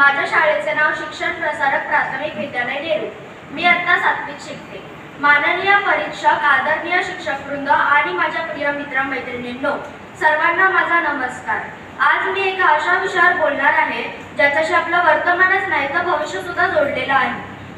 माझ्या शाळेचे नाव शिक्षण प्रसारक प्राथमिक विद्यालय नेहरू। मी आता 7वीत शिकते। माननीय परीक्षक, आदरणीय शिक्षकवृंद आणि माझ्या प्रिय मित्र-मैत्रिणींनो, सर्वांना माझा नमस्कार। आज मी एका अशा विषयावर बोलणार आहे ज्याच्याशी आपलं वर्तमानच नाही तर भविष्य सुद्धा जोडलेलं आहे।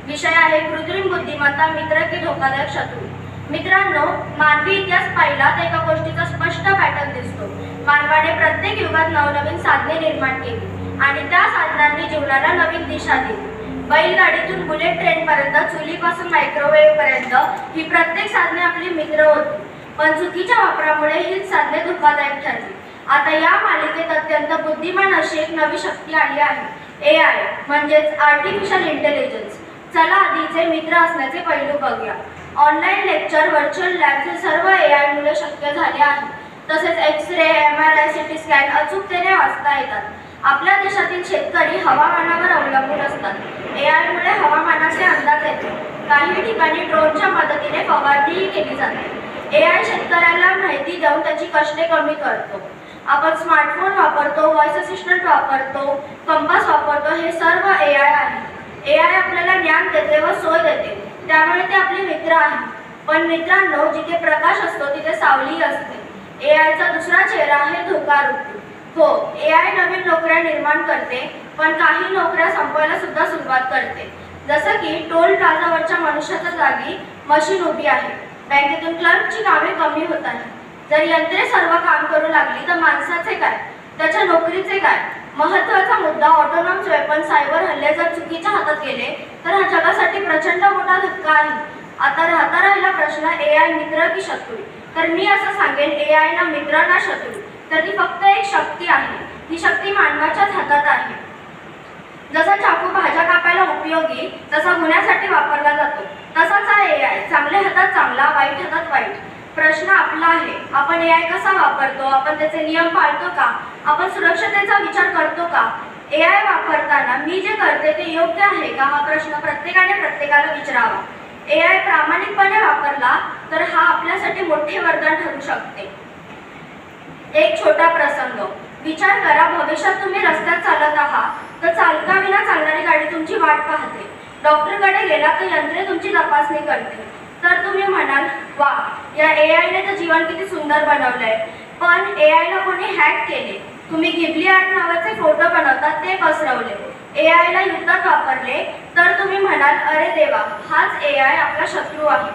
विषय आहे कृत्रिम बुद्धिमत्ता, मित्र की धोकादायक शत्रू। मित्रांनो, मानवी इतिहास पाहिला तर एका गोष्टीचा स्पष्ट पॅटर्न दिसतो। मानवाने प्रत्येक युगात नवनवीन साधने निर्माण केली आणि त्या साधनांनी जीवनाला नवीन दिशा दिली। बैलगाडीतून बुलेट ट्रेन पर्यंत, चुलीपासून मायक्रोवेव्ह पर्यंत ही प्रत्येक साधने आपली मित्र होती, पण चुकीच्या वापरामुळे ही साधने धोकादायक ठरली। आता या मालिकेत अत्यंत बुद्धिमान अशी एक नवी शक्ती आली आहे, AI म्हणजेच आर्टिफिशियल इंटेलिजन्स। चला आधीचे मित्र असण्याचे पैलू बघूया। ऑनलाईन लेक्चर, व्हर्च्युअल लॅब्स हे सर्व AI मुळे शक्य झाले आहे। तसेच एक्स-रे, MRI, CT स्कॅन अचूकतेने वाचता येतात। आपल्या देशातील शेतकरी हवामानावर अवलंबून असतात। AI मुळे हवामानाचे अंदाज येते। काही ठिकाणी ड्रोनच्या मदतीने फवारणी केली जाते। AI शेतकऱ्याला माहिती देऊन त्याची कष्टे कमी करतो। आपण स्मार्टफोन वापरतो, व्हॉइस असिस्टंट वापरतो, कंपास वापरतो, हे सर्व AI आहे। AI आपल्याला ज्ञान देते व सोय देते, त्यामुळे ते आपले मित्र आहे। पण मित्रांनो, जिथे प्रकाश असतो तिथे सावली असते। AI चा दुसरा चेहरा आहे धोका रूपी। हो, AI नवीन नोकऱ्या निर्माण करते, पण काही नोकऱ्या संपवायला सुद्धा सुरुवात करते। जसं की टोल प्लाझावरच्या मनुष्याच्या जागी मशीन उभी आहे। बँकेतून क्लर्कची कामे कमी होत आहेत। जर यंत्रे सर्व काम करू लागली तर माणसाचे काय, त्याच्या नोकरीचे काय? महत्त्वाचा मुद्दा, ऑटोनॉमस वेपन, सायबर हल्ले जर चुकीच्या हातात गेले तर हा जगासाठी प्रचंड मोठा धक्का आहे। आता राहिला प्रश्न, AI मित्र की शत्रू? तर मी असं सांगेन, AI ना मित्र ना शत्रू, तर ती फक्त एक शक्ती आहे। ही शक्ती मानवाच्याच हातात आहे। जसा चाकू भाज्या कापायला उपयोगी, तसा गुन्ह्यासाठी वापरला जातो, तसाच हा AI। चांगल्या हातात चांगला, वाईट हातात वाईट। प्रश्न आपला आहे, आपण AI कसा वापरतो? आपण त्याचे नियम पाळतो का? आपण सुरक्षतेचा विचार करतो का? AI वापरताना मी जे करते ते योग्य आहे का? हा प्रश्न प्रत्येकाला विचारावा। AI प्रामाणिकपणे वापरला तर हा आपल्यासाठी मोठे वरदान ठरू शकते। एक छोटा प्रसंग विचार करा, भविष्यात तुम्ही रस्त्यात चालत आहात तर चालकाविना चालणारी गाडी तुमची वाट पाहते। डॉक्टरकडे गेला तर यंत्रे तुमची तपासणी करते। तर तुम्ही म्हणाल, वा, या AI ने तर जीवन किती सुंदर बनवलंय। पण AI ला कोणी हॅक केले। तुम्ही गिबली आर्ट नावाचे फोटो बनवतात ते पसरवले, AI ला युद्धात वापरले, तर तुम्ही म्हणाल, अरे देवा, हाच AI आपला शत्रू आहे।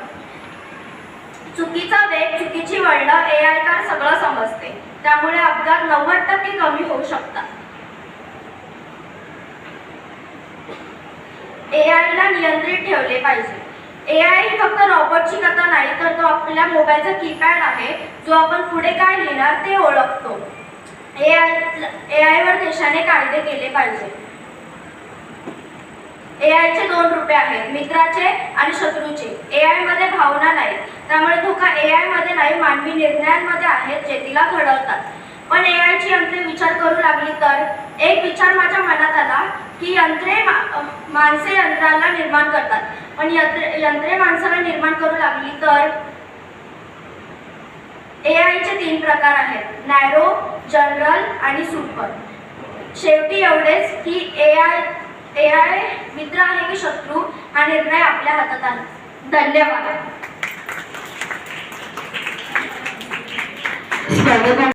चुकीचा वेग, चुकीची वळणं, AI ला सगळं समजते, त्यामुळे अपघात 90% कमी होऊ शकतात। AI ला नियंत्रित ठेवले पाहिजे। AI ही फक्त रॉबोटची कथा नाही, तर तो आपल्या मोबाईलचा कीपॅड आहे, जो आपण पुढे काय लिहिणार ते ओळखतो। AI वर देशाने कायदे केले पाहिजे। AI चे 2 रूपे आहेत, मित्राचे आणि शत्रूचे। AI मध्ये भावना नाही, त्यामुळे धोका AI मध्ये नाही, मानवी निर्णयांमध्ये आहेत जे तिला घडवतात। पण AI ची यंत्रे विचार करू लागली तर? एक विचार माझ्या मनात आला की माणसे यंत्राला निर्माण करतात, पण यंत्रे माणसाला निर्माण करू लागली तर? AI चे 3 प्रकार आहेत, नॅरो, जनरल आणि सुपर। शेवटी एवढेच की AI मित्र आहे की शत्रू हा निर्णय आपल्या हातात आहे। धन्यवाद।